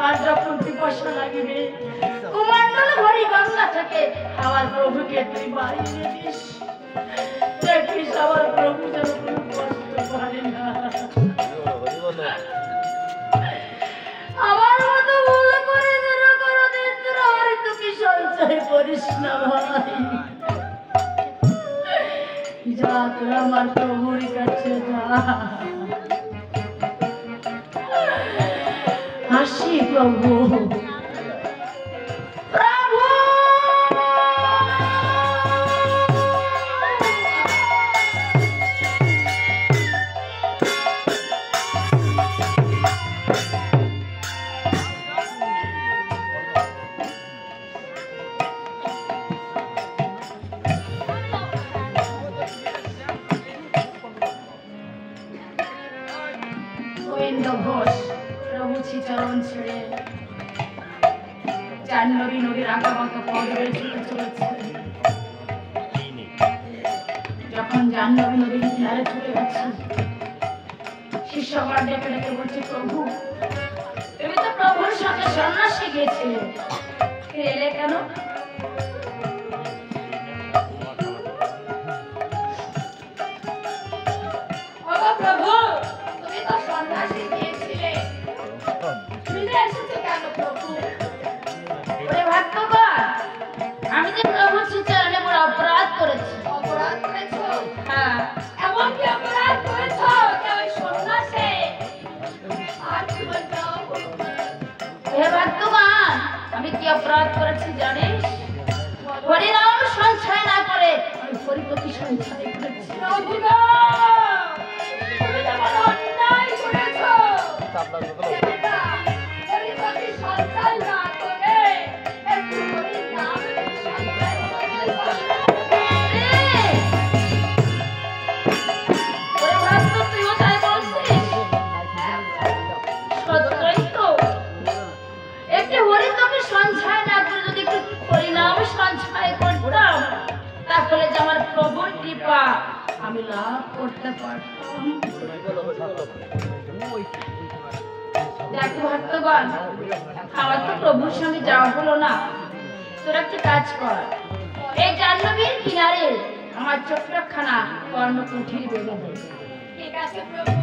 আর যখন পিপাসা লাগিবে কুমান্ডল ভরি গঙ্গা থেকে আমার প্রভুকে তুই বাড়িয়ে দিস, দেখিস আমার প্রভু যেন কোনো কষ্ট পারে না। আমার মতো ভুল করে যেন কোনোদিন তোরা হরিতকে সঞ্চয় করিস না ভাই। যা তোরা আমার প্রভুর কাছে যা। হাসি প্রভু প্রভু গোবিন্দ ঘোষ প্রভু শ্রীচরণ ছেড়ে জাহ্নবী নদীর আঁকা বাঁকা পথ ধরে ছুটে চলেছে। যখন জাহ্নবী নদীর কিনারে ছুটে গেছে, শিষ্যগণ ডেকে ডেকে বলছে, প্রভু তুমি তো প্রভুর সঙ্গে সন্ন্যাসে গিয়েছিলে, ফিরে এলে কেন? প্রভু তুমি তো সন্ন্যাসে গিয়েছিলে, ফিরে এসেছো কেন প্রভু? আমি যে প্রভু শ্রীচরণে বড় অপরাধ করেছি। অপরাধ করেছো? হ্যাঁ। এমন কি অপরাধ করেছো যে ওই সন্ন্যাসে? আর কি বলছো? হে ভক্তগণ, আমি কি অপরাধ করেছি জানিস? হরিনাম সঞ্চয় না করে আমি হরিপতি সঞ্চয় করেছি। প্রভু গো, তুমি তো বড় অন্যায় করেছো। হরিপতি সঞ্চয় না করে একটু হরিনাম সঞ্চয় না করে যদি একটু হরিনাম সঞ্চয় করতাম, তাহলে যে আমার প্রভুর কৃপা আমি লাভ করতে পারতাম। দেখো ভক্তগণ, আমার তো প্রভুর সঙ্গে যাওয়া হলো না, তোরা একটা কাজ কর, এই জাহ্নবীর কিনারে আমার ছোট্টখানা কর্মকুঠির বেঁধে দে। ঠিক আছে প্রভু।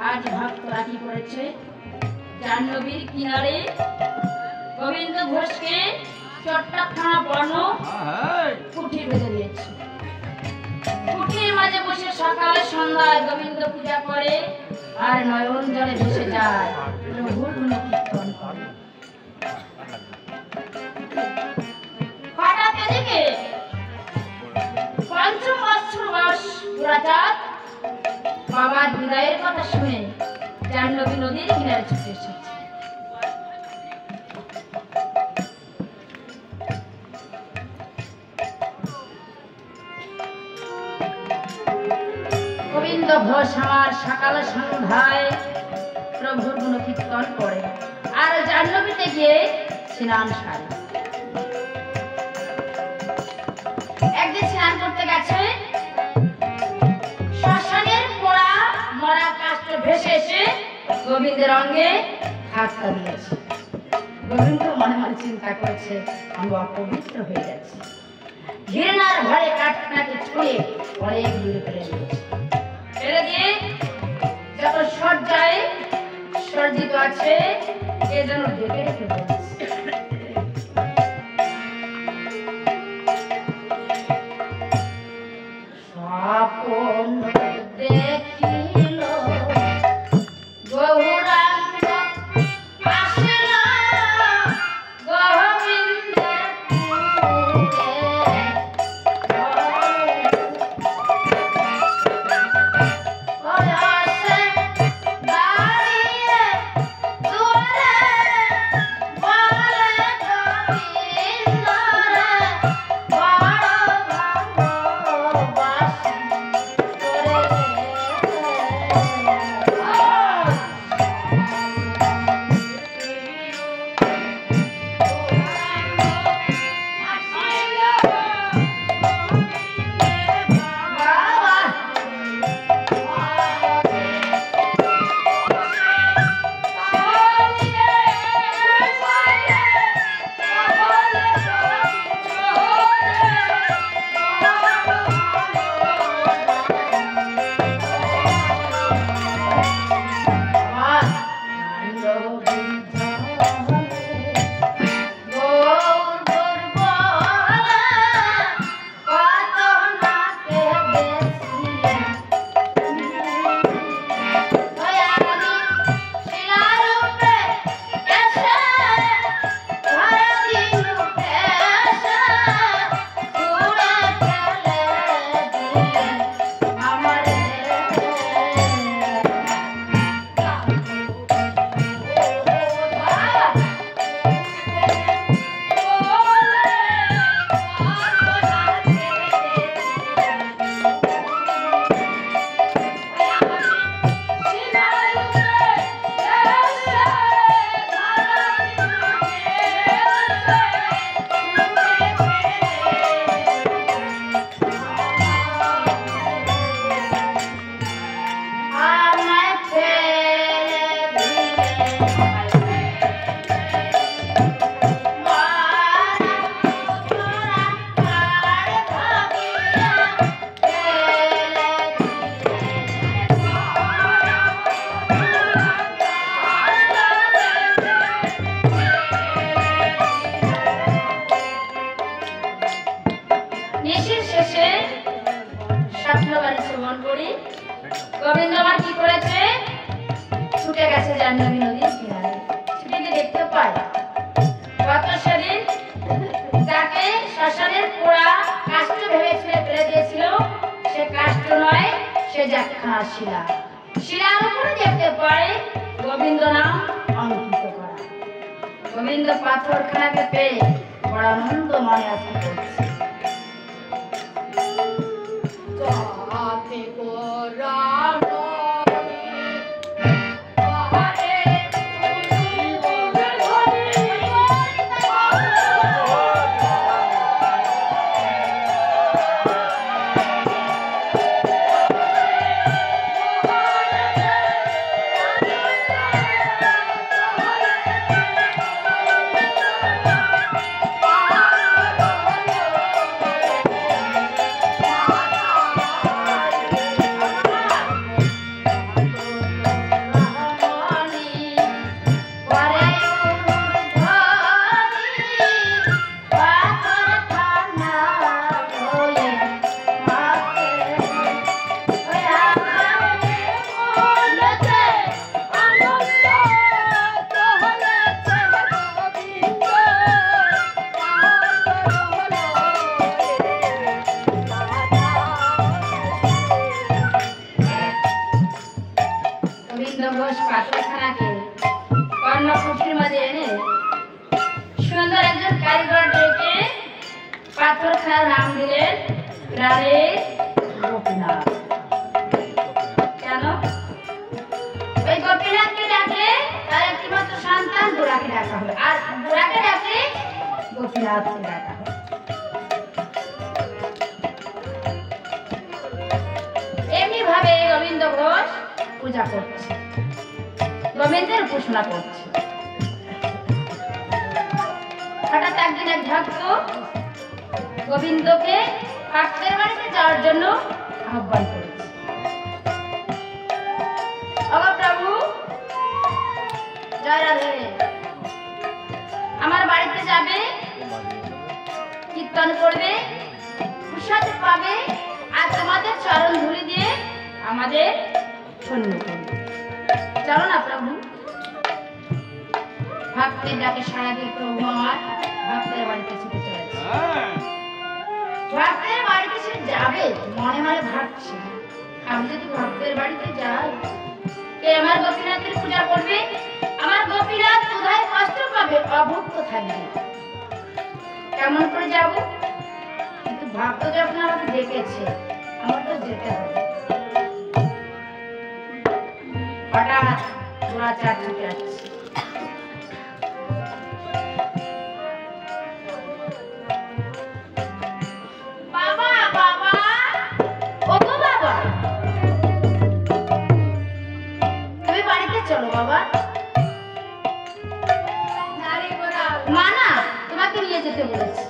আজ ভক্তরা কি করেছে, জাহ্নবীর কিনারে গোবিন্দ ঘোষকে ছোট্টখানা বর্ণ কুঠি বেঁধে দিয়েছে। কুঠির মাঝে বসে সকালে সন্ধ্যায় গোবিন্দ পূজা করে আর নয়ন জলে ভেসে যায় প্রভুর গুণকীর্তন করে। হঠাৎ এদিকে পঞ্চম বৎসর বয়স পুরাচাঁদ বাবার বিদায়ের কথা শুনে জাহ্নবী নদীর কিনারে ছুটে এসেছে। গোবিন্দ ঘোষ আমার সকালে সন্ধ্যায় প্রভুর গুণকীর্তন করে আর জাহ্নবীতে গিয়ে স্নান সারে। একদিন স্নান করতে গেছে, শ্মশানের পোড়া মরা কাষ্ঠ ভেসে এসে গোবিন্দের অঙ্গে ধাক্কা দিয়েছে। গোবিন্দ মনে মনে চিন্তা করেছে, আমি অপবিত্র হয়ে যাচ্ছি। ঘৃণার ভয়ে কাঠটাকে ছুঁয়ে অনেক দূরে ফেলে দিয়েছে। ফেলে দিয়ে যত সজ্জায় সজ্জিত আছে এ যেন ঢেকে রেখে বলছে, স্বপন দেখিল গৌরাঙ্গ আসিল গোবিন্দের পেশির শেষে স্বপ্নবাণী শ্রবণ করি গোবিন্দ আমার কি করেছে ছুটে গেছে জাহ্নবী নদীর কিনারে ছুটে গিয়ে দেখতে পাই গত সেদিন যাকে শ্মশানের পোড়া কাষ্ঠ ভেবে ছুঁড়ে ফেলে দিয়েছিল সে কাষ্ঠ নয় সে একখানা শিলা শিলার উপরে দেখতে পাই গোবিন্দ নাম অঙ্কিত করা গোবিন্দ পাথরখানাকে পেয়ে বড় আনন্দ মনে আছে করছে এমনি ভাবে গোবিন্দ ঘোষ পূজা করছে গোবিন্দের উপাসনা করছে হঠাৎ একদিন এক ভক্ত গোবিন্দকে ভক্তের বাড়িতে যাওয়ার জন্য আহ্বান করেছে প্রভু জয় রাধে আমার বাড়িতে যাবে কীর্তন করবে প্রসাদ পাবে আর তোমাদের চরণ ধুলি দিয়ে আমাদের ধন্য করবে চলো না প্রভু ভক্তের ডাকে সাড়া দিয়ে প্রভু আমার ভক্তের বাড়িতে ছুটে চলেছে ভক্তের বাড়িতে সে যাবে মনে মনে ভাবছে আমি যদি ভক্তের বাড়িতে যাই কে আমার গোপীনাথের পূজা করবে আমার গোপীনাথ কোথায় কষ্ট পাবে অভুক্ত থাকবে কেমন করে যাব কিন্তু ভক্ত যখন আমাকে ডেকেছে আমার তো যেতে হবে হঠাৎ দুরাচার ছুটে আসছে বাবা বাবা ও বাবা তুমি বাড়িতে চলো বাবা মা না তোমাকে নিয়ে যেতে বলেছে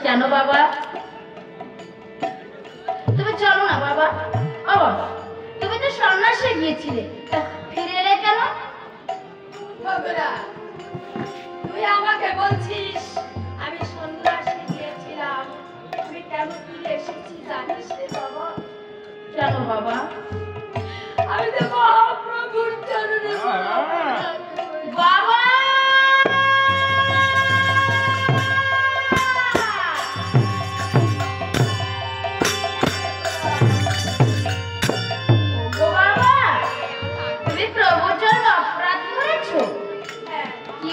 কেন বাবা তুমি চলো না বাবা ও বাবা তুমি তো সন্ন্যাসে গিয়েছিলে ফিরে এলে কেন তুই আমাকে বলছিস আমি সন্ন্যাসে গিয়েছিলাম আমি কেন ফিরে এসেছি জানিস রে বাবা কেন বাবা আমি তো মহাপ্রভুর চরণে বাবা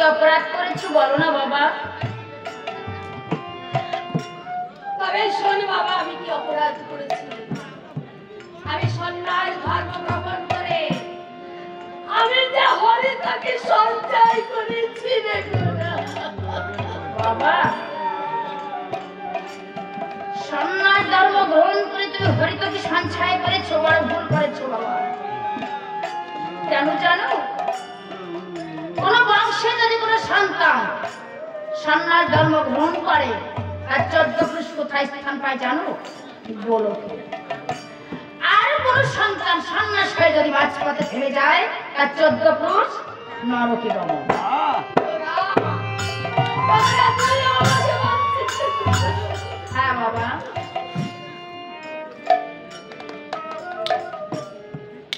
অপরাধ করেছো বলো না বাবা তবে শোন বাবা আমি কি অপরাধ করেছি আমি সন্ন্যাস ধর্ম গ্রহণ করে আমি যে হরি তাকে সঞ্চয় করেছি রে বাবা সন্ন্যাস ধর্ম গ্রহণ করে তুমি হরিতকে সঞ্চয় করেছো বড় ভুল করেছো বাবা কেন জানো কোন বংশে যদি কোন সন্তান সন্ন্যাস ধর্ম গ্রহণ করে আর 14 পুরুষ কোথায় স্থান পায় জানো গোলকে আর কোন সন্তান সন্ন্যাস হয়ে যদি মাঝপথে থেমে যায় তার 14 পুরুষ নরকে গমন। হ্যাঁ বাবা,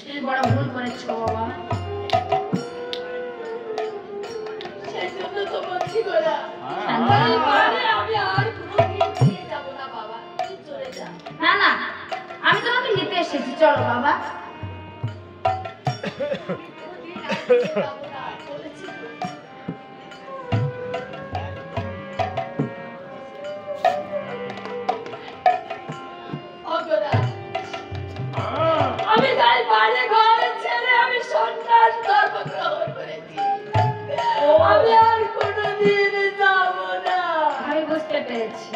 তুমি বড় ভুল করেছো বাবা। সেই জন্য তো বলছি গোরা, হ্যাঁ। আমি আর কোনোদিন ফিরে যাবো না বাবা, তুই চলে যা। না না, আমি তোমাকে নিতে এসেছি, চলো বাবা। কোনোদিন আর ফিরে যাবো না, বলেছি তো। ও গোরা, আমি তাই বাড়ি ঘর ছেড়ে আমি সন্ন্যাস ধর্ম গ্রহণ করেছি। আমি আর কোনোদিন যাবো না। আমি বুঝতে পেরেছি,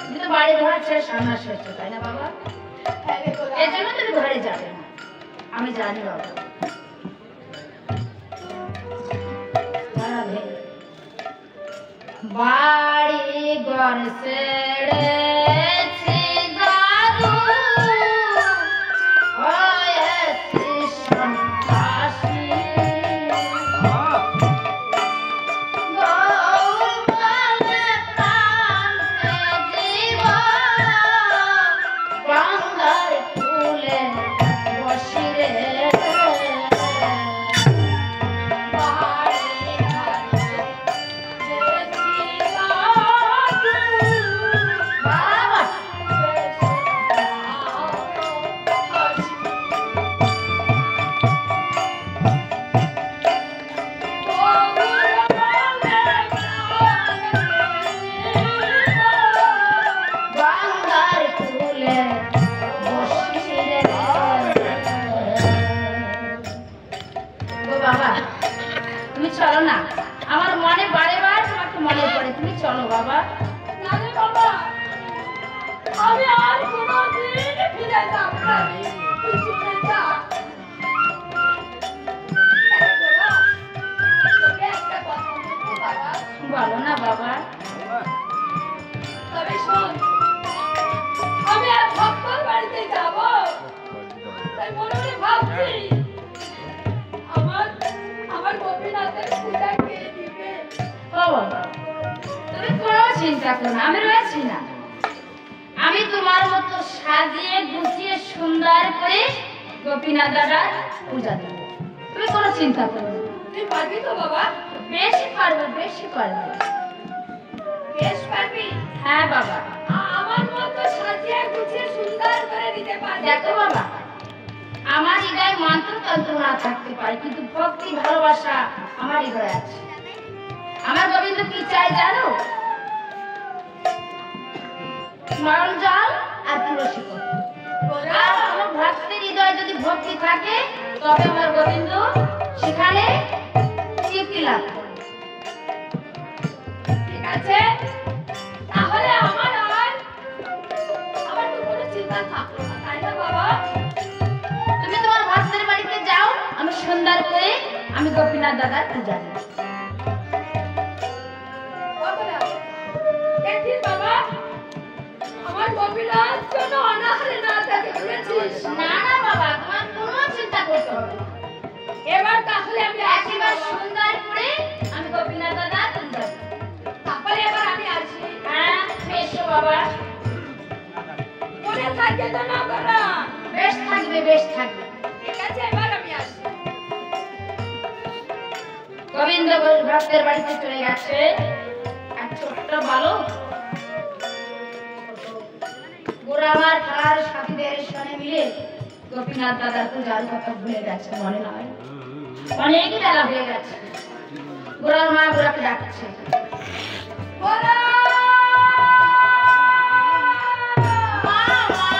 তুমি তো বাড়ি ঘর ছেড়ে সন্ন্যাস হয়েছো, তাই না বাবা? হ্যাঁ রে গোরা, এই জন্য তুমি ঘরে যাবে না, আমি জানি বাবা। রাধে। বাড়ি ঘর ছেড়েছি দাদু, হয়েছি সন্ন্যাসী। গৌরবলে প্রান্তে জীবন, গঙ্গার কূলে বসি রে। বাবা, গঙ্গার কূলে বসি রে। ও বাবা, তুমি চলো না, আমার মনে বারে বার তোমাকে মনে পড়ে, তুমি চলো বাবা। না রে বাবা, আমি আর কোনোদিন ফিরে যাবো না। তুই চলে যা। আরে গোরা, তোকে একটা কথা বলবো বাবা। বলো না বাবা। তবে শোন, আমি আর ভক্তর বাড়িতে যাব, তাই মনে মনে ভাবছি আমার গোপীনাথের পূজা কে দিবে। ও বাবা, তুমি কোনো চিন্তা করো না, আমি রয়েছি না। আমি তোমার মতো সাজিয়ে গুছিয়ে সুন্দর করে গোপীনাথ দাদার পূজা দেব, তুমি কোনো চিন্তা করো না। তুই পারবি তো বাবা? বেশি পারবে, বেশি পারবে। বেশ পারবি? হ্যাঁ বাবা। আমার মতো সাজিয়ে গুছিয়ে সুন্দর করে দিতে পারবি? দেখো বাবা, আমার হৃদয় মন্ত্রতন্ত্র না থাকতে পারে, কিন্তু ভক্তি ভালোবাসা আমার হৃদয়ে আছে। আমার গোবিন্দ কি চাই জানো? নরম জল আর তুলসী পত্র। গোরা, আর আমার ভক্তের হৃদয়ে যদি ভক্তি থাকে তবে আমার গোবিন্দ সেখানে তৃপ্তি লাভ করে। ঠিক আছে, তাহলে আমার তো কোনো চিন্তা থাকলো না, তাই না বাবা? তুমি তোমার ভক্তের বাড়িতে যাও, আমি সুন্দর করে আমি গোপীনাথ দাদার পূজা দেব। বাবারা, দেখিস বাবা, আমার গোপীনাথ যেন অনাহারে না থাকে, বুঝেছিস? না না বাবা, তোমার কোনো চিন্তা করতে হবে না। এবার তাহলে আমি আসি একেবারে বাবা। সুন্দর করে আমি গোপীনাথ দাদার পূজা দেব। তাহলে এবার আমি আসি। হ্যাঁ, এসো বাবা। মনে থাকে তো না গোরা? বেশ থাকবে, বেশ থাকবে। ঠিক আছে, এবার আমি আসি। গোবিন্দ ভক্তের বাড়িতে চলে গেছে এক ছোট্ট বালক। গোরা আমার খেলার সাথীদের সঙ্গে মিলে গোপীনাথ দাদার পূজার কথা ভুলে গেছে, মনে নয়। অনেকই বেলা হয়ে গেছে। গোরার মা গোরাকে ডাকছে। গোরা! মা, মা।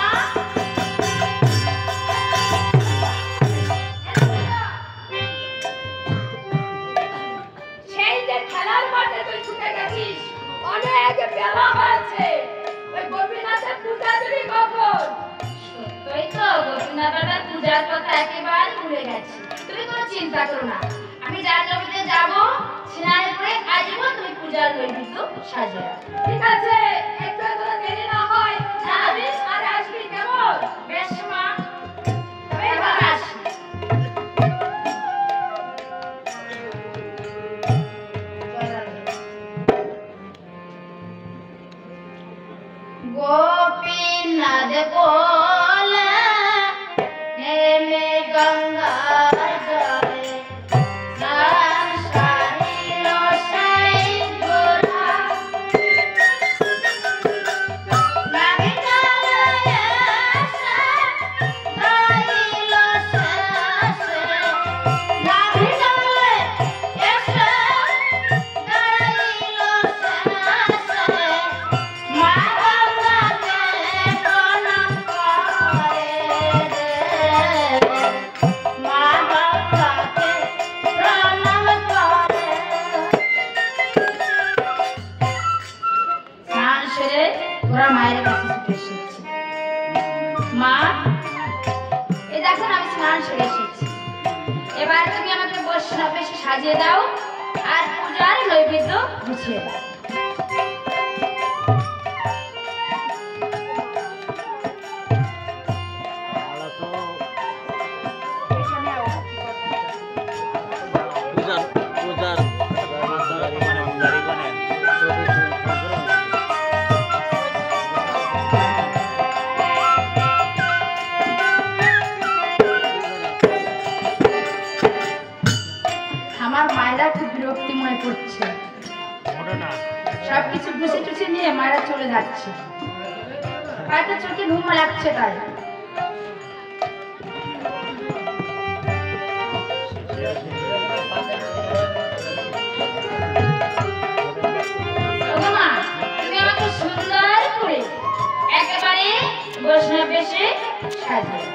সেই যে খেলার মাঠে তুই ছুটে গেছিস, অনেক বেলা হয়েছে, ওই গোপীনাথের পূজা দিবি কখন? সত্যই তো, গোপীনাথ দাদার পূজার কথা একেবারে ভুলে গেছি। তুমি কোনো চিন্তা করো না, আমি যার জমিতে যাবো স্নান করে আসবো, তুমি পূজার নৈবেদ্য সাজিয়ে রাখো। ঠিক আছে, একটু এতটা দেরি না হয়, হ্যাঁ। যাবি আর আসবি, কেমন? বেশ মা, তবে এবার এবার আসি। স্নান সেরে এসেছি। এবার তুমি আমাকে বৈষ্ণব এসে সাজিয়ে দাও আর পূজার নৈবেদ্য গুছিয়ে দাও। আমার মায়েরা খুব বিরক্তি মনে করছে, সবকিছু গুছিয়ে টুছিয়ে নিয়ে মায়েরা চলে যাচ্ছে, হয়তো চোখে ঘুম লাগছে তাই। ওগো মা, তুমি আমাকে সুন্দর করে একেবারে বৈষ্ণব বেশে সাজিয়ে